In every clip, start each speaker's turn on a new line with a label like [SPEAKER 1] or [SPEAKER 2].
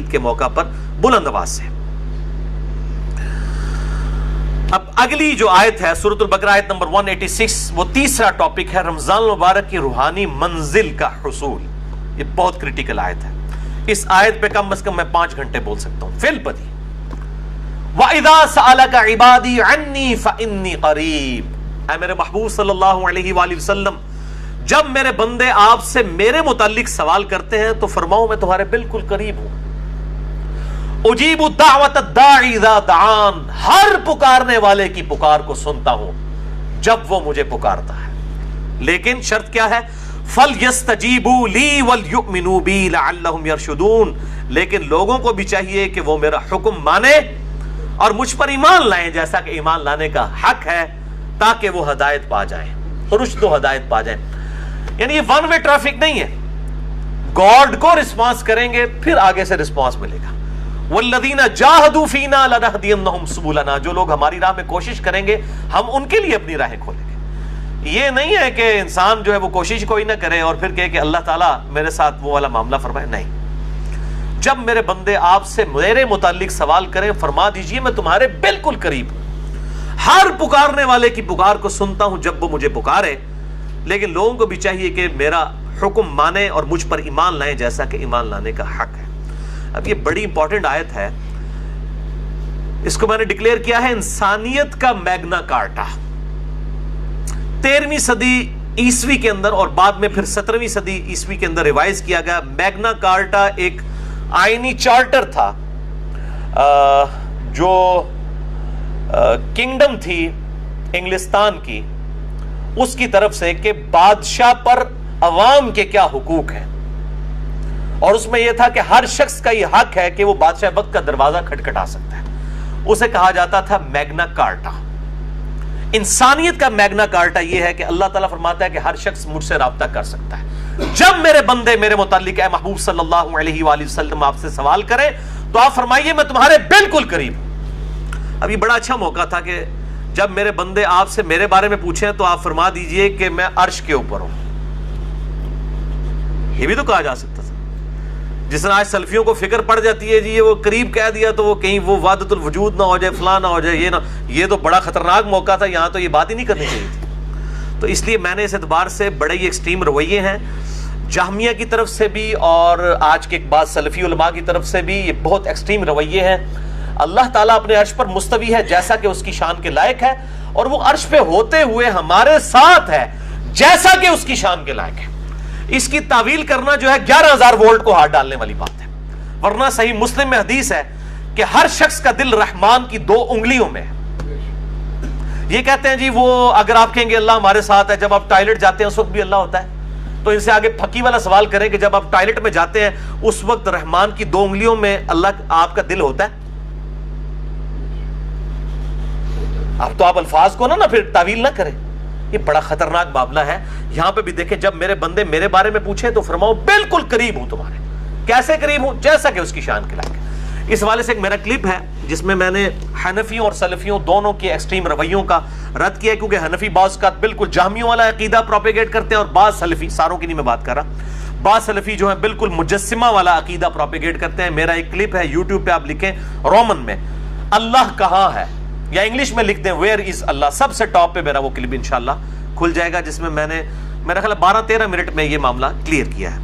[SPEAKER 1] عید کے موقع پر بلند آواز سے. اب اگلی جو آیت ہے سورۃ البقرہ آیت نمبر 186، وہ تیسرا ٹاپک ہے رمضان المبارک کی روحانی منزل کا حصول. یہ بہت کریٹیکل آیت ہے. اس آیت پہ کم از کم میں 5 گھنٹے بول سکتا ہوں فی البدی. وَإِذَا سَأَلَكَ عِبَادِي عَنِّي فَإِنِّي قَرِيبٌ، اے میرے محبوب صلی اللہ علیہ وآلہ وسلم، جب میرے بندے آپ سے میرے متعلق سوال کرتے ہیں تو فرماؤ میں تمہارے بالکل قریب ہوں. اجیب دعوت الداعی اذا دعان، ہر پکارنے والے کی پکار کو سنتا ہوں جب وہ مجھے پکارتا ہے. لیکن شرط کیا ہے؟ فَلْيَسْتَجِيبُوا لِي وَلْيُؤْمِنُوا بِي لَعَلَّهُمْ يَرْشُدُونَ، لیکن لوگوں کو بھی چاہیے کہ وہ میرا حکم مانے اور مجھ پر ایمان لائیں جیسا کہ ایمان لانے کا حق ہے، تاکہ وہ ہدایت پا جائیں، رشد و ہدایت پا جائیں. یعنی یہ ون وے ٹریفک نہیں ہے. گاڈ کو رسپانس کریں گے پھر آگے سے رسپانس ملے گا. والذین جاہدوا فینا لنہدینہم سبلنا، جو لوگ ہماری راہ میں کوشش کریں گے ہم ان کے لیے اپنی راہیں کھولیں گے. یہ نہیں ہے کہ انسان جو ہے وہ کوشش کوئی نہ کرے اور پھر کہے کہ اللہ تعالیٰ میرے ساتھ وہ والا معاملہ فرمائے. نہیں، جب میرے بندے آپ سے میرے متعلق سوال کریں فرما دیجئے میں تمہارے بالکل قریب ہوں، ہر پکارنے والے کی پکار کو سنتا ہوں جب وہ مجھے پکارے. لیکن لوگوں کو بھی چاہیے کہ میرا حکم مانے اور مجھ پر ایمان لائیں جیسا کہ ایمان لانے کا حق ہے. اب یہ بڑی امپورٹنٹ آیت ہے. اس کو میں نے ڈکلیئر کیا ہے انسانیت کا میگنا کارٹا. 13ویں صدی عیسوی کے اندر اور بعد میں پھر 17ویں صدی عیسوی کے اندر ریوائز کیا گیا. میگنا کارٹا ایک آئینی چارٹر تھا جو کنگڈم تھی انگلستان کی، اس کی طرف سے کہ بادشاہ پر عوام کے کیا حقوق ہیں، اور اس میں یہ تھا کہ ہر شخص کا یہ حق ہے کہ وہ بادشاہ وقت کا دروازہ کھٹکھٹا سکتا ہے. اسے کہا جاتا تھا میگنا کارٹا. انسانیت کا میگنا کارٹا یہ ہے کہ اللہ تعالیٰ فرماتا ہے کہ ہر شخص مجھ سے رابطہ کر سکتا ہے. جب میرے بندے میرے متعلق اے محبوب صلی اللہ علیہ وآلہ وسلم آپ سے سوال کریں تو آپ فرمائیے میں تمہارے بالکل قریب ہوں. اب یہ بڑا اچھا موقع تھا کہ جب میرے بندے آپ سے میرے بارے میں پوچھیں تو آپ فرما دیجئے کہ میں عرش کے اوپر ہوں. یہ بھی تو کہا جا سکتا تھا. جس طرح آج سلفیوں کو فکر پڑ جاتی ہے جی یہ وہ قریب کہہ دیا تو وہ کہیں وہ وحدت الوجود نہ ہو جائے، فلاں نہ ہو جائے، یہ نہ. یہ تو بڑا خطرناک موقع تھا، یہاں تو یہ بات ہی نہیں کرنی چاہیے تھی. تو اس لیے میں نے اس اعتبار سے بڑے ہی ایکسٹریم رویے ہیں جہمیہ کی طرف سے بھی اور آج کے بعض سلفی علماء کی طرف سے بھی، یہ بہت ایکسٹریم رویے ہیں. اللہ تعالیٰ اپنے عرش پر مستوی ہے جیسا کہ اس کی شان کے لائق ہے، اور وہ عرش پہ ہوتے ہوئے ہمارے ساتھ ہے جیسا کہ اس کی شان کے لائق ہے. اس کی تعویل کرنا جو ہے 11,000 وولٹ کو ہاتھ ڈالنے والی بات ہے. ورنہ صحیح مسلم میں حدیث ہے کہ ہر شخص کا دل رحمان کی 2 انگلیوں میں ہے. یہ کہتے ہیں جی وہ اگر آپ کہیں گے اللہ ہمارے ساتھ ہے جب آپ ٹوائلٹ جاتے ہیں اس وقت بھی اللہ ہوتا ہے، تو ان سے آگے پھکی والا سوال کریں کہ جب آپ ٹوائلٹ میں جاتے ہیں اس وقت رحمان کی 2 انگلیوں میں اللہ آپ کا دل ہوتا ہے؟ اب تو آپ الفاظ کو نہ پھر تعویل نہ کریں. یہ بڑا خطرناک معاملہ ہے. یہاں پہ بھی دیکھیں جب میرے بندے میرے بارے میں پوچھیں تو فرماؤ بالکل قریب ہوں تمہارے. کیسے قریب ہوں؟ جیسا کہ اس کی شان کے لائق ہے. اس حوالے سے ایک میرا کلپ ہے جس میں میں نے حنفیوں اور سلفیوں دونوں کے ایکسٹریم رویوں کا رد کیا ہے، کیونکہ حنفی بعض کا بالکل جہمیوں والا عقیدہ پروپیگیٹ کرتے ہیں اور بعض سلفی، ساروں کی نہیں میں بات کر رہا، بعض سلفی جو ہیں بالکل مجسمہ والا عقیدہ پروپیگیٹ کرتے ہیں. میرا ایک کلپ ہے یوٹیوب پہ، آپ لکھیں رومن میں اللہ کہاں ہے یا انگلش میں لکھ دیں ویئر از اللہ، سب سے ٹاپ پہ میرا وہ کلپ انشاءاللہ کھل جائے گا جس میں میں نے میرا خیال 12-13 منٹ میں یہ معاملہ کلیئر کیا ہے.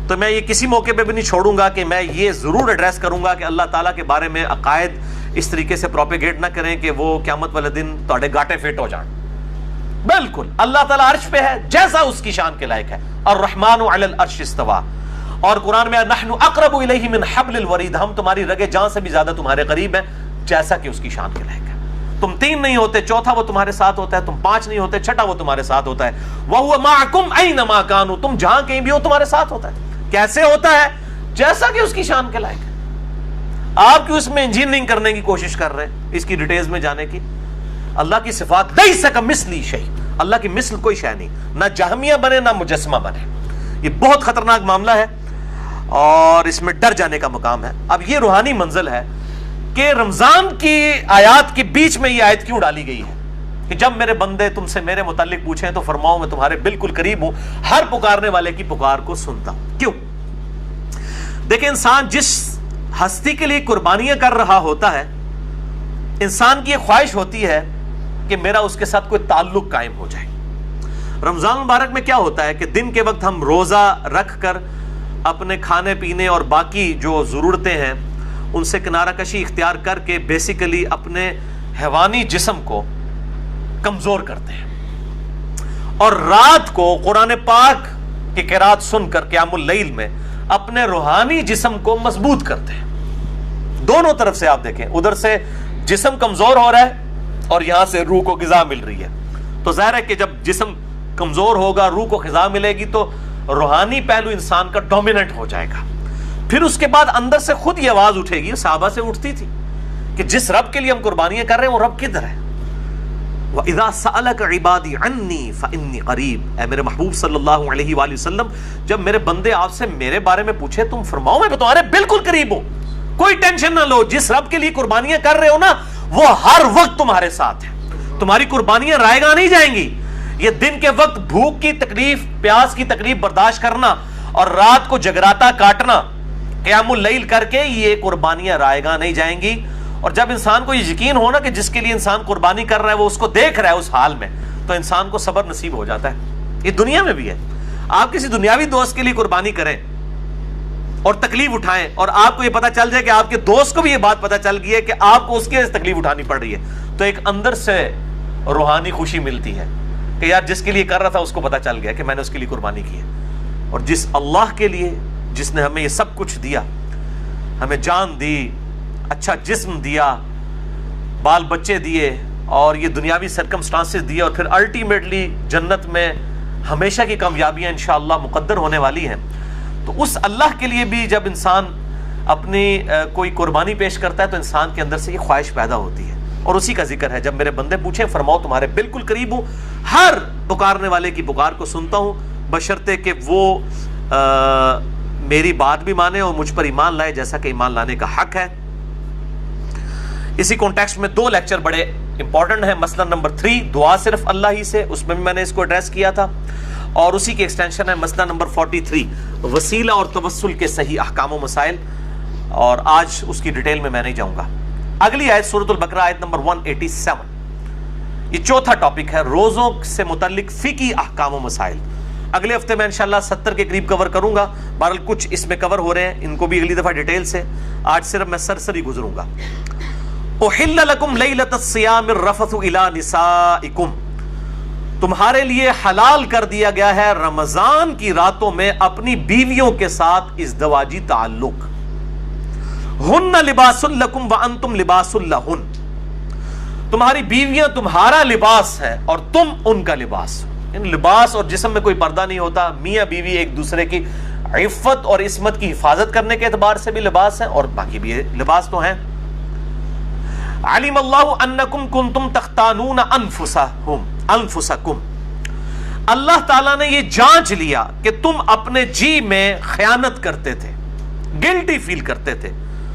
[SPEAKER 1] تو میں یہ کسی موقع پہ بھی نہیں چھوڑوں گا کہ میں یہ ضرور ایڈریس کروں گا کہ اللہ تعالیٰ کے بارے میں عقائد اس طریقے سے پروپیگیٹ نہ کریں کہ وہ قیامت والے دن تواڈے گاٹے فٹ ہو جان. بالکل اللہ تعالیٰ عرش پہ ہے جیسا اس کی شان کے لائق ہے. الرحمن علی العرش استویٰ، اور قرآن میں نحن اقرب الیہ من حبل الورید، ہم تمہاری رگ جان سے بھی زیادہ تمہارے قریب ہیں جیسا کہ اس کی شان کے لائق ہے. تم 3 نہیں ہوتے، چوتھا وہ تمہارے ساتھ ہوتا ہے. تم 5 نہیں ہوتے، چھٹا وہ تمہارے ساتھ ہوتا ہے. وَهُوَ مَعَكُمْ أَيْنَمَا كَانُوا، تم جہاں کہیں بھی ہو تمہارے ساتھ ہوتا ہے. کیسے ہوتا ہے؟ جیسا کہ اس کی شان کے لائق ہے. آپ کیوں اس میں انجینئرنگ کرنے کی کوشش کر رہے ہیں، اس کی ڈیٹیلز میں جانے کی؟ اللہ کی صفات لَيْسَ كَمِثْلِهِ شَيْءٌ، اللہ کی مثل کوئی شے نہیں. نہ جہمیہ بنے نہ مجسمہ بنے. یہ بہت خطرناک معاملہ ہے اور اس میں ڈر جانے کا مقام ہے. اب یہ روحانی منزل ہے کہ رمضان کی آیات کے بیچ میں یہ آیت کیوں ڈالی گئی ہے کہ جب میرے بندے تم سے میرے متعلق پوچھیں تو فرماؤ میں تمہارے بالکل قریب ہوں، ہر پکارنے والے کی پکار کو سنتا ہوں. کیوں؟ دیکھیں انسان جس ہستی کے لیے قربانیاں کر رہا ہوتا ہے، انسان کی یہ خواہش ہوتی ہے کہ میرا اس کے ساتھ کوئی تعلق قائم ہو جائے۔ رمضان مبارک میں کیا ہوتا ہے کہ دن کے وقت ہم روزہ رکھ کر اپنے کھانے پینے اور باقی جو ضرورتیں ہیں ان سے کنارہ کشی اختیار کر کے بیسیکلی اپنے حیوانی جسم کو کمزور کرتے ہیں، اور رات کو قرآن پاک کی قرات سن کر قیام اللیل میں اپنے روحانی جسم کو مضبوط کرتے ہیں۔ دونوں طرف سے آپ دیکھیں، ادھر سے جسم کمزور ہو رہا ہے اور یہاں سے روح کو غذا مل رہی ہے، تو ظاہر ہے کہ جب جسم کمزور ہوگا، روح کو غذا ملے گی تو روحانی پہلو انسان کا ڈومیننٹ ہو جائے گا۔ پھر اس کے بعد اندر سے خود یہ آواز اٹھے گی، صحابہ سے اٹھتی تھی کہ جس رب کے لیے ہم قربانیاں کر رہے ہیں وہ رب کدھر ہے؟ وَإِذَا سَأَلَكَ عِبَادِي عَنِّي فَإِنِّي قَرِيب، اے میرے محبوب صلی اللہ علیہ وآلہ وسلم، جب میرے بندے آپ سے میرے بارے میں پوچھے تم فرماؤ میں تمہارے بالکل قریب ہوں، کوئی ٹینشن نہ لو، جس رب کے لیے قربانیاں کر رہے ہو نا وہ ہر وقت تمہارے ساتھ ہے، تمہاری قربانیاں رائے گاں نہیں جائیں گی۔ یہ دن کے وقت بھوک کی تکلیف، پیاس کی تکلیف برداشت کرنا اور رات کو جگراتا کاٹنا، قیام اللیل کر کے، یہ قربانیاں رائے گاں نہیں جائیں گی۔ اور جب انسان کو یہ یقین ہونا کہ جس کے لیے انسان قربانی کر رہا ہے وہ اس کو دیکھ رہا ہے اس حال میں، تو انسان کو صبر نصیب ہو جاتا ہے۔ یہ دنیا میں بھی ہے، آپ کسی دنیاوی دوست کے لیے قربانی کریں اور تکلیف اٹھائیں اور آپ کو یہ پتا چل جائے کہ آپ کے دوست کو بھی یہ بات پتا چل گئی ہے کہ آپ کو اس کی تکلیف اٹھانی پڑ رہی ہے، تو ایک اندر سے روحانی خوشی ملتی ہے کہ یار جس کے لیے کر رہا تھا اس کو پتا چل گیا کہ میں نے اس کے لیے قربانی کی ہے۔ اور جس اللہ کے لیے، جس نے ہمیں یہ سب کچھ دیا، ہمیں جان دی، اچھا جسم دیا، بال بچے دیے اور یہ دنیاوی سرکمسٹانسز دیے، اور پھر الٹیمیٹلی جنت میں ہمیشہ کی کامیابیاں انشاءاللہ مقدر ہونے والی ہیں، تو اس اللہ کے لیے بھی جب انسان اپنی کوئی قربانی پیش کرتا ہے تو انسان کے اندر سے یہ خواہش پیدا ہوتی ہے، اور اسی کا ذکر ہے جب میرے بندے پوچھیں فرماؤ تمہارے بالکل قریب ہوں، ہر پکارنے والے کی پکار کو سنتا ہوں، بشرطے کہ وہ میری بات بھی مانے اور مجھ پر ایمان لائے جیسا کہ ایمان لانے کا حق ہے۔ اسی کانٹیکسٹ میں 2 لیکچر بڑے امپورٹنٹ ہیں۔ مسئلہ نمبر 3 دعا صرف اللہ ہی سے، اس میں بھی میں نے اس کو ایڈریس کیا تھا، اور اسی کی ایکسٹینشن ہے مسئلہ نمبر 43 وسیلہ اور توسل کے صحیح احکام و مسائل، اور آج اس کی ڈیٹیل میں نہیں جاؤں گا۔ اگلی آیت سورۃ البقرہ آیت نمبر 187، یہ چوتھا ٹاپک ہے روزوں سے متعلق فقہی احکام و مسائل۔ اگلے ہفتے میں انشاءاللہ 70 کے قریب کور کروں گا، بہرحال کچھ اس میں کور ہو رہے ہیں، ان کو بھی اگلی دفعہ ڈیٹیل سے، آج صرف میں سرسری گزروں گا۔ احل لکم لیلۃ الصیام الرفث الی نسائکم، تمہارے لیے حلال کر دیا گیا ہے رمضان کی راتوں میں اپنی بیویوں کے ساتھ ازدواجی تعلق۔ ہن لباس لکم وانتم لباس لہن، تمہاری بیویاں تمہارا لباس ہے اور تم ان کا لباس۔ لباس اور جسم میں کوئی پردہ نہیں ہوتا، میاں بیوی ایک دوسرے کی عفت اور عصمت کی حفاظت کرنے کے اعتبار سے بھی لباس ہیں اور باقی بھی لباس تو ہیں۔ علم اللہ انکم کنتم تختانون انفسکم، اللہ تعالیٰ نے یہ جانچ لیا کہ تم اپنے جی میں خیانت کرتے تھے، گلٹی فیل کرتے تھے،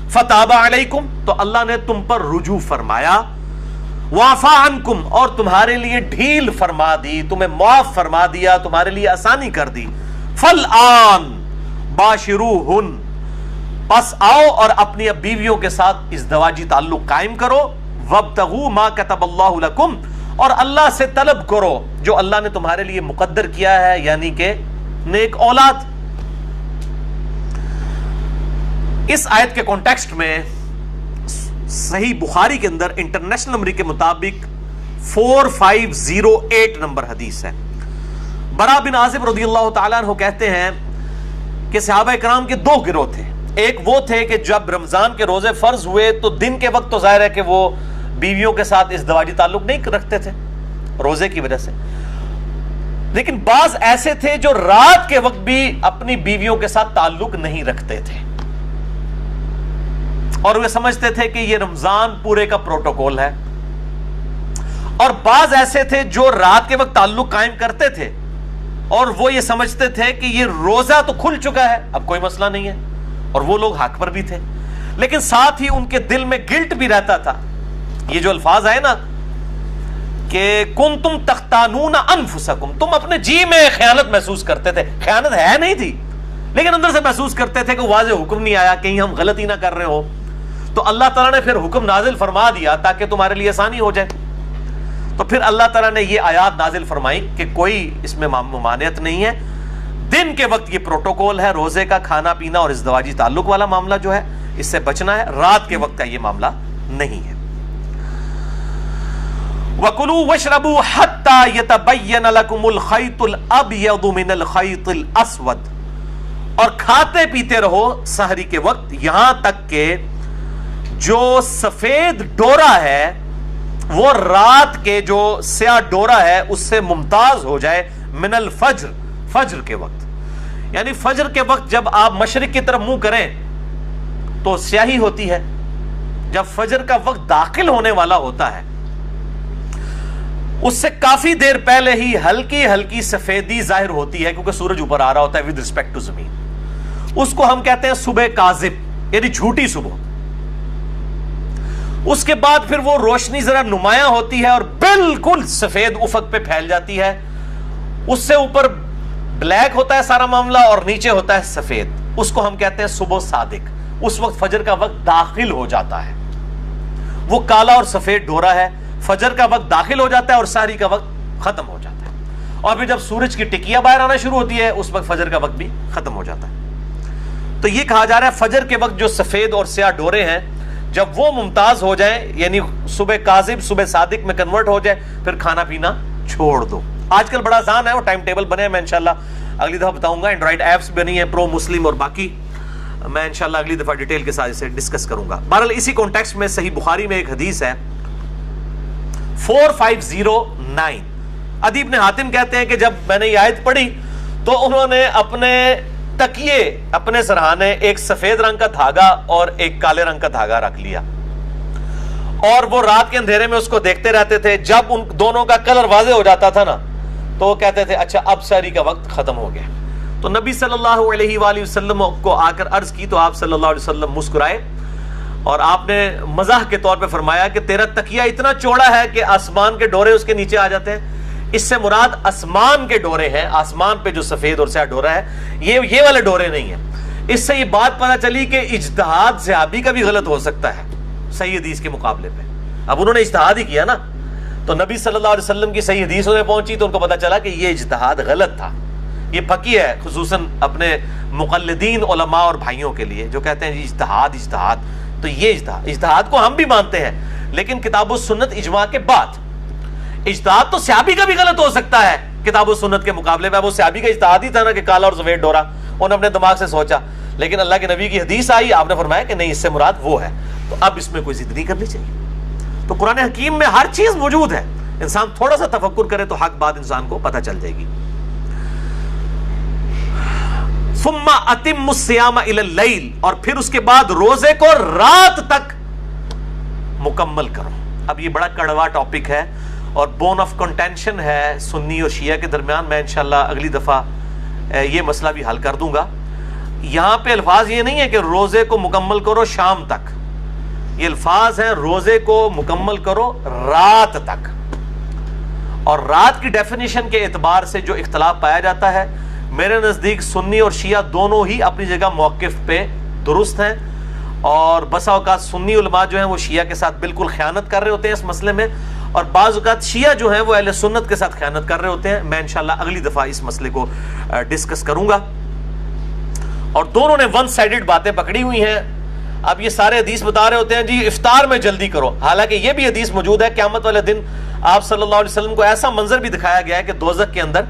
[SPEAKER 1] فتاب علیکم، تو اللہ نے تم پر رجوع فرمایا، وعفا عنکم، اور تمہارے لیے ڈھیل فرما دی، تمہیں معاف فرما دیا، تمہارے لیے آسانی کر دی۔ فالآن باشروہن، پس آؤ اور اپنی بیویوں کے ساتھ ازدواجی تعلق قائم کرو، وابتغوا ما کتب اللہ لکم، اور اللہ سے طلب کرو جو اللہ نے تمہارے لیے مقدر کیا ہے، یعنی کہ نیک اولاد۔ اس آیت کے کانٹیکسٹ میں صحیح بخاری کے اندر انٹرنیشنل نمبر کے مطابق 4508 نمبر حدیث ہے۔ برا بن عازب رضی اللہ تعالیٰ عنہ کہتے ہیں کہ صحابہ اکرام کے 2 گروہ تھے، ایک وہ تھے کہ جب رمضان کے روزے فرض ہوئے تو دن کے وقت تو ظاہر ہے کہ وہ بیویوں کے ساتھ ازدواجی تعلق نہیں رکھتے تھے روزے کی وجہ سے، لیکن بعض ایسے تھے جو رات کے وقت بھی اپنی بیویوں کے ساتھ تعلق نہیں رکھتے تھے، اور وہ سمجھتے تھے کہ یہ رمضان پورے کا پروٹوکول ہے، اور بعض ایسے تھے جو رات کے وقت تعلق قائم کرتے تھے اور وہ یہ سمجھتے تھے کہ یہ روزہ تو کھل چکا ہے، اب کوئی مسئلہ نہیں ہے، اور وہ لوگ حق پر بھی تھے، لیکن ساتھ ہی ان کے دل میں گلٹ بھی رہتا تھا۔ یہ جو الفاظ آئے نا کہ کنتم تختانون انفسکم، تم اپنے جی میں خیانت محسوس کرتے تھے، خیانت ہے نہیں تھی لیکن اندر سے محسوس کرتے تھے کہ واضح حکم نہیں آیا, کہیں ہم غلطی نہ کر رہے ہو. تو اللہ تعالیٰ نے پھر حکم نازل فرما دیا تاکہ تمہارے لیے آسانی ہو جائے. تو پھر اللہ تعالیٰ نے یہ آیات نازل فرمائی کہ کوئی اس میں ممانعت نہیں ہے. دن کے وقت یہ پروٹوکول ہے روزے کا, کھانا پینا اور ازدواجی تعلق والا معاملہ جو ہے اس سے بچنا ہے. رات کے وقت کا یہ معاملہ نہیں ہے. وَكُلُوا وَاشْرَبُوا حَتَّى يَتَبَيَّنَ لَكُمُ الْخَيْطُ الْأَبْيَضُ مِنَ الْخَيْطِ الْأَسْوَدِ, اور کھاتے پیتے رہو سحری کے وقت یہاں تک کہ جو سفید ڈورا ہے وہ رات کے جو سیاہ ڈورا ہے اس سے ممتاز ہو جائے. من الفجر, فجر کے وقت, یعنی فجر کے وقت جب آپ مشرق کی طرف منہ کریں تو سیاہی ہوتی ہے. جب فجر کا وقت داخل ہونے والا ہوتا ہے اس سے کافی دیر پہلے ہی ہلکی ہلکی سفیدی ظاہر ہوتی ہے, کیونکہ سورج اوپر آ رہا ہوتا ہے ود رسپیکٹ ٹو زمین. اس کو ہم کہتے ہیں صبح کاذب, یعنی جھوٹی صبح. اس کے بعد پھر وہ روشنی ذرا نمایاں ہوتی ہے اور بالکل سفید افق پہ پھیل جاتی ہے. اس سے اوپر بلیک ہوتا ہے سارا معاملہ اور نیچے ہوتا ہے سفید. اس کو ہم کہتے ہیں صبح صادق. اس وقت فجر کا وقت داخل ہو جاتا ہے. وہ کالا اور سفید ڈورا ہے, فجر کا وقت داخل ہو جاتا ہے اور سحری کا وقت ختم ہو جاتا ہے. اور پھر جب سورج کی ٹکیاں باہر آنا شروع ہوتی ہے اس وقت فجر کا وقت بھی ختم ہو جاتا ہے. تو یہ کہا جا رہا ہے فجر کے وقت جو سفید اور سیاہ ڈورے ہیں جب وہ ممتاز ہو جائیں, یعنی صبح کاذب صبح صادق میں کنورٹ ہو جائے, پھر کھانا پینا چھوڑ دو. آج کل بڑا آسان ہے, وہ ٹائم ٹیبل بنے ہیں, میں انشاءاللہ اگلی دفعہ بتاؤں گا. اینڈرائڈ ایپس بنی ہیں پرو مسلم اور باقی, میں انشاءاللہ اگلی دفعہ ڈیٹیل کے ساتھ اسے ڈسکس کروں گا. بہرحال اسی کانٹیکسٹ میں صحیح بخاری میں ایک حدیث ہے 4509. عدی ابن حاتم کہتے ہیں کہ جب میں نے یہ آیت پڑھی تو انہوں نے اپنے تکیے, اپنے سرہانے, ایک سفید رنگ کا دھاگا اور ایک کالے رنگ کا دھاگا رکھ لیا اور وہ رات کے اندھیرے میں اس کو دیکھتے رہتے تھے. جب ان دونوں کا کلر واضح ہو جاتا تھا نا تو وہ کہتے تھے اچھا اب سحری کا وقت ختم ہو گیا. تو نبی صلی اللہ علیہ وآلہ وسلم کو آ کر عرض کی تو آپ صلی اللہ علیہ وسلم مسکرائے اور آپ نے مزاح کے طور پہ فرمایا کہ تیرا تکیہ اتنا چوڑا ہے کہ آسمان کے ڈورے اس کے نیچے آ جاتے ہیں. اس سے مراد آسمان کے ڈورے ہیں, آسمان پہ جو سفید اور سیاہ ڈورا ہے یہ والے ڈورے نہیں ہیں. اس سے یہ بات پتہ چلی کہ اجتہاد صحابی کا بھی غلط ہو سکتا ہے صحیح حدیث کے مقابلے پہ. اب انہوں نے اجتہاد ہی کیا نا, تو نبی صلی اللہ علیہ وسلم کی صحیح حدیث انہیں پہنچی تو ان کو پتہ چلا کہ یہ اجتہاد غلط تھا. یہ پکی ہے خصوصاً اپنے مقلدین علماء اور بھائیوں کے لیے جو کہتے ہیں جی اجتہاد. تو یہ اجتہاد کو ہم بھی مانتے ہیں لیکن کتاب و سنت اجماع کے بعد. اجتہاد تو صحابی کا بھی غلط ہو سکتا ہے کتاب و سنت کے مقابلے میں. وہ صحابی کا اجتہاد ہی تھا نا کہ کالا اور سفید ڈورا, انہوں نے اپنے دماغ سے سوچا, لیکن اللہ کے نبی کی حدیث آئی, آپ نے فرمایا کہ نہیں اس سے مراد وہ ہے. تو اب اس میں کوئی ضد نہیں کرنی چاہیے. تو قرآن حکیم میں ہر چیز موجود ہے, انسان تھوڑا سا تفکر کرے تو حق بات انسان کو پتہ چل جائے گی. ثم اتم الصیام الی اللیل, اور پھر اس کے بعد روزے کو رات تک مکمل کرو. اب یہ بڑا کڑوا ٹاپک ہے اور بون آف کنٹینشن ہے سنی اور شیعہ کے درمیان. میں انشاءاللہ اگلی دفعہ یہ مسئلہ بھی حل کر دوں گا. یہاں پہ الفاظ یہ نہیں ہے کہ روزے کو مکمل کرو شام تک, یہ الفاظ ہیں روزے کو مکمل کرو رات تک. اور رات کی ڈیفینیشن کے اعتبار سے جو اختلاف پایا جاتا ہے, میرے نزدیک سنی اور شیعہ دونوں ہی اپنی جگہ موقف پہ درست ہیں. اور بسا اوقات سنی علماء جو ہیں وہ شیعہ کے ساتھ بالکل خیانت کر رہے ہوتے ہیں اس مسئلے میں, اور بعض اوقات شیعہ جو ہیں وہ اہل سنت کے ساتھ خیانت کر رہے ہوتے ہیں. میں انشاءاللہ اگلی دفعہ اس مسئلے کو ڈسکس کروں گا. اور دونوں نے ون سائیڈڈ باتیں پکڑی ہوئی ہیں. اب یہ سارے حدیث بتا رہے ہوتے ہیں جی افطار میں جلدی کرو, حالانکہ یہ بھی حدیث موجود ہے قیامت والے دن آپ صلی اللہ علیہ وسلم کو ایسا منظر بھی دکھایا گیا ہے کہ دوزخ کے اندر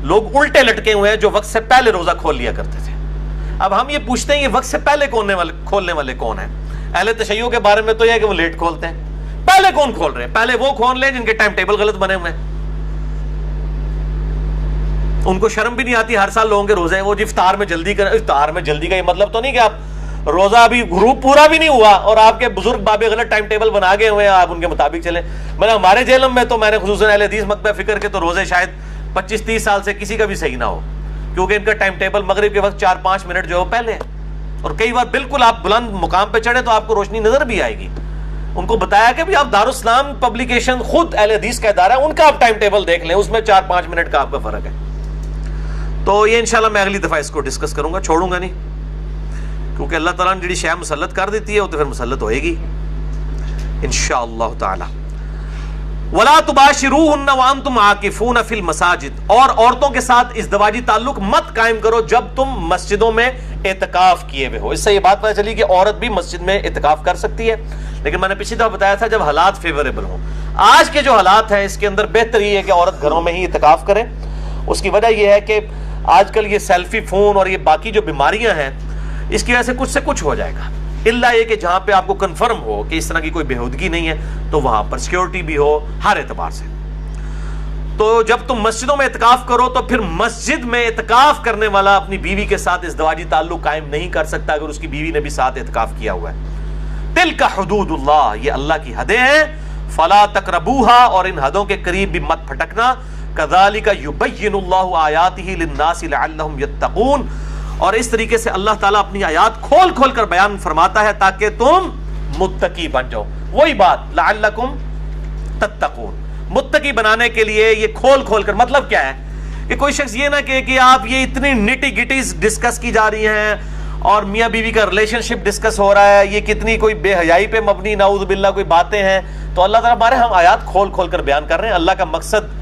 [SPEAKER 1] لوگ الٹے لٹکے ہوئے ہیں جو وقت سے پہلے روزہ کھول لیا کرتے تھے. اب ہم یہ پوچھتے ہیں یہ وقت سے پہلے کھولنے والے کون ہیں؟ اہل تشیع کے بارے میں تو یہ ہے کہ وہ لیٹ کھولتے ہیں. پہلے کون کھول رہے ہیں؟ پہلے وہ کھول لیں جن کے ٹائم ٹیبل غلط بنے ہوئے ہیں. ان کو شرم بھی نہیں آتی, ہر سال لوگوں کے روزے ہیں وہ جی افطار میں جلدی کریں. افطار میں جلدی کا یہ مطلب تو نہیں کہ آپ روزہ ابھی گروپ پورا بھی نہیں ہوا اور آپ کے بزرگ بابے غلط ٹائم ٹیبل بنا گئے ہوئے ہیں, آپ ان کے مطابق چلیں. میں نے ہمارے جیلم میں تو میں نے خصوصاً اہل حدیث مکتبہ فکر کے تو روزے شاید 25-30 سال سے کسی کا بھی صحیح نہ ہو, کیونکہ ان کا ٹائم ٹیبل مغرب کے وقت 4-5 منٹ جو ہے پہلے ہے. اور کئی بار بالکل آپ بلند مقام پہ چڑھے تو آپ کو روشنی نظر بھی آئے گی. ان کو بتایا کہ بھی آپ دارالاسلام پبلیکیشن خود اہل حدیث کا ادارہ ہے, ان کا آپ ٹائم ٹیبل دیکھ لیں, اس میں 4-5 منٹ کا آپ کا فرق ہے. تو یہ انشاءاللہ میں اگلی دفعہ اس کو ڈسکس کروں گا, چھوڑوں گا نہیں, کیونکہ اللہ تعالیٰ نے جڑی شے مسلط کر دیتی ہے وہ تو پھر مسلط ہوئے گی انشاءاللہ تعالی. وَلَا تُبَاشِرُوهُنَّ وَأَنْتُمْ عَاكِفُونَ فِي الْمَسَاجِدِ, اور عورتوں کے ساتھ ازدواجی تعلق مت قائم کرو جب تم مسجدوں میں اعتکاف کیے ہوئے ہو. اس سے یہ بات پتہ چلی کہ عورت بھی مسجد میں اعتکاف کر سکتی ہے, لیکن میں نے پچھلی دفعہ بتایا تھا جب حالات فیوریبل ہوں. آج کے جو حالات ہیں اس کے اندر بہتر یہ ہے کہ عورت گھروں میں ہی اعتکاف کرے. اس کی وجہ یہ ہے کہ آج کل یہ سیلفی فون اور یہ باقی جو بیماریاں ہیں اس کی وجہ سے کچھ ہو جائے گا, الا یہ کہ جہاں پہ آپ کو کنفرم ہو کہ اس طرح کی کوئی بےہودگی نہیں ہے تو وہاں پر سیکیورٹی بھی ہو ہر اعتبار سے. تو جب تم مسجدوں میں اعتکاف کرو تو پھر مسجد میں اعتکاف کرنے والا اپنی بیوی کے ساتھ ازدواجی تعلق قائم نہیں کر سکتا اگر اس کی بیوی نے بھی ساتھ اعتکاف کیا ہوا ہے. تلک حدود اللہ, یہ اللہ کی حدیں ہیں. فلا تقربوها, اور ان حدوں کے قریب بھی مت پھٹکنا. کذالک یبین اللہ آیاتہ للناس لعلہم یتقون, اور اس طریقے سے اللہ تعالیٰ اپنی آیات کھول کھول کر بیان فرماتا ہے تاکہ تم متقی بن جاؤ. وہی بات لعلکم تتقون, متقی بنانے کے لیے یہ کھول کھول کر. مطلب کیا ہے کہ کوئی شخص یہ نہ کہے کہ آپ یہ اتنی نٹی گٹیز ڈسکس کی جا رہی ہیں اور میاں بیوی کا ریلیشن شپ ڈسکس ہو رہا ہے, یہ کتنی کوئی بے حیائی پہ مبنی نعوذ باللہ کوئی باتیں ہیں. تو اللہ تعالیٰ ہمارے ہم آیات کھول کھول کر بیان کر رہے ہیں. اللہ کا مقصد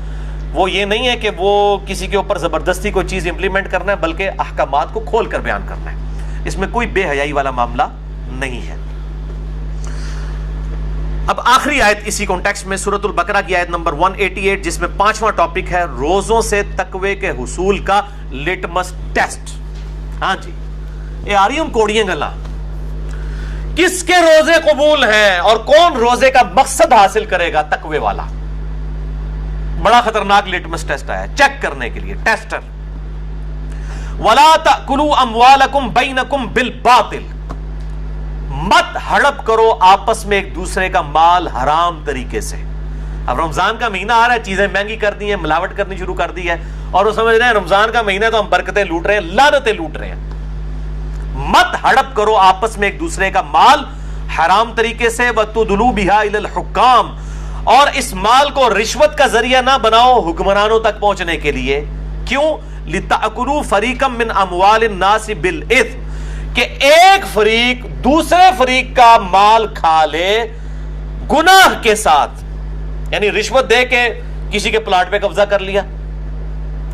[SPEAKER 1] وہ یہ نہیں ہے کہ وہ کسی کے اوپر زبردستی کوئی چیز امپلیمنٹ کرنا ہے, بلکہ احکامات کو کھول کر بیان کرنا ہے. اس میں کوئی بے حیائی والا معاملہ نہیں ہے. اب آخری آیت اسی کانٹیکسٹ میں سورۃ البقرہ کی آیت نمبر 188, جس میں 5واں ٹاپک ہے روزوں سے تقوی کے حصول کا لٹمس ٹیسٹ. ہاں جی, یہ آ رہی ہم کوڑیاں گلا, کس کے روزے قبول ہیں اور کون روزے کا مقصد حاصل کرے گا؟ تقوی والا. بڑا خطرناک لٹمس ٹیسٹ آیا چیک کرنے کے لیے, ٹیسٹر. وَلَا تَأْكُلُوا أَمْوَالَكُمْ بَيْنَكُمْ بِالْبَاطِلِ, مت ہڑپ کرو آپس میں ایک دوسرے کا مال حرام طریقے سے. اب رمضان کا مہینہ آ رہا ہے, چیزیں مہنگی کر دی ہیں, ملاوٹ کرنی شروع کر دی ہے, اور وہ سمجھ رہے ہیں رمضان کا مہینہ تو ہم برکتیں لوٹ رہے ہیں, لعنتیں لوٹ رہے ہیں. مت ہڑپ کرو آپس میں ایک دوسرے کا مال حرام طریقے سے. وَتُدْلُوا بِهَا إِلَى الْحُكَّامِ, اور اس مال کو رشوت کا ذریعہ نہ بناؤ حکمرانوں تک پہنچنے کے لیے. کیوں؟ لِتَأْكُلُوا فَرِيقًا مِّنْ أَمْوَالِ النَّاسِ بِالْإِثْمِ, کہ ایک فریق دوسرے فریق کا مال کھا لے گناہ کے ساتھ. یعنی رشوت دے کے کسی کے پلاٹ پہ قبضہ کر لیا,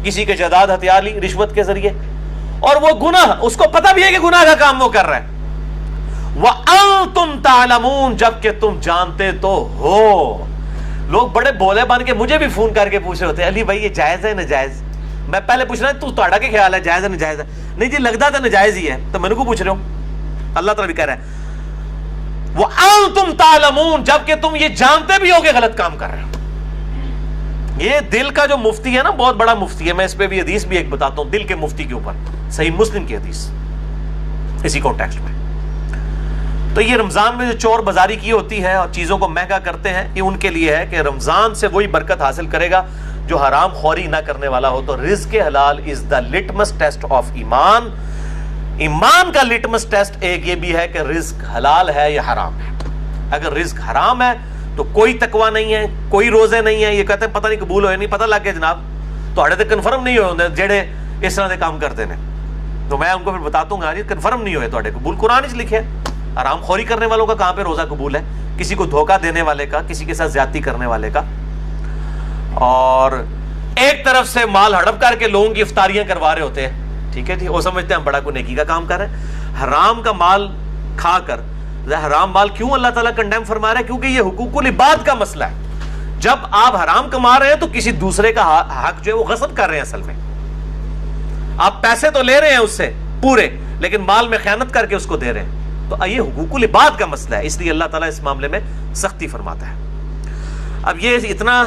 [SPEAKER 1] کسی کے جائیداد ہتھیا لی رشوت کے ذریعے, اور وہ گناہ اس کو پتہ بھی ہے کہ گناہ کا کام وہ کر رہا ہے. وَأَنْتُمْ تَعْلَمُونَ, جبکہ تم جانتے تو ہو. لوگ بڑے بولے بن کے مجھے بھی فون کر کے پوچھ رہے ہوتے ہیں, علی بھائی یہ جائز ہے ناجائز؟ میں پہلے پوچھ رہا ہوں تو کیا خیال ہے, جائز ہے ناجائز ہے؟ نہیں جی لگتا تو ناجائز ہی ہے, تو میں نے کو پوچھ رہے ہوں. اللہ تعالیٰ بھی کہہ رہا ہے وَأَنْتُمْ تَعْلَمُونَ, جبکہ تم یہ جانتے بھی ہو کہ غلط کام کر رہے ہو. یہ دل کا جو مفتی ہے نا, بہت بڑا مفتی ہے, میں اس پہ بھی حدیث بھی ایک بتاتا ہوں دل کے مفتی کے اوپر, صحیح مسلم کی حدیث اسی کانٹیکسٹ میں. تو یہ رمضان میں جو چور بازاری کی ہوتی ہے اور چیزوں کو مہنگا کرتے ہیں, یہ ان کے لیے ہے کہ رمضان سے وہی برکت حاصل کرے گا جو حرام خوری نہ کرنے والا ہو. تو رزق حلال از دا لٹمس ٹیسٹ آف ایمان. ایمان کا لٹمس ٹیسٹ ایک یہ بھی ہے کہ رزق حلال ہے یا حرام ہے. اگر رزق حرام ہے تو کوئی تقوی نہیں ہے, کوئی روزے نہیں ہے. یہ کہتے ہیں پتہ نہیں قبول ہوئے, نہیں پتہ لگ گیا جناب, تو تو کنفرم نہیں ہوئے جڑے اس طرح کے کام کرتے ہیں. تو میں ان کو پھر بتاتا ہوں جی کنفرم نہیں ہوئے تو قبول. قرآن ہی لکھے حرام خوری کرنے والوں کا کہاں پہ روزہ قبول ہے, کسی کو دھوکہ دینے والے کا, کسی کے ساتھ زیادتی کرنے والے کا. اور ایک طرف سے مال ہڑپ کر کے لوگوں کی افطاریاں کروا رہے ہوتے ہیں, ٹھیک ہے جی, وہ سمجھتے ہیں ہم بڑا کوئی نیکی کا کام کر رہے ہیں. حرام کا مال کھا کر, حرام مال کیوں اللہ تعالیٰ کنڈیم فرما رہا ہے؟ کیونکہ یہ حقوق العباد کا مسئلہ ہے. جب آپ حرام کما رہے ہیں تو کسی دوسرے کا حق جو ہے وہ غصب کر رہے ہیں. اصل میں آپ پیسے تو لے رہے ہیں اس سے پورے, لیکن مال میں خیانت کر کے اس کو دے رہے ہیں. تو یہ حقوق العباد کا مسئلہ ہے, اس لیے اللہ تعالیٰ اس معاملے میں سختی فرماتا ہے. اب یہ اتنا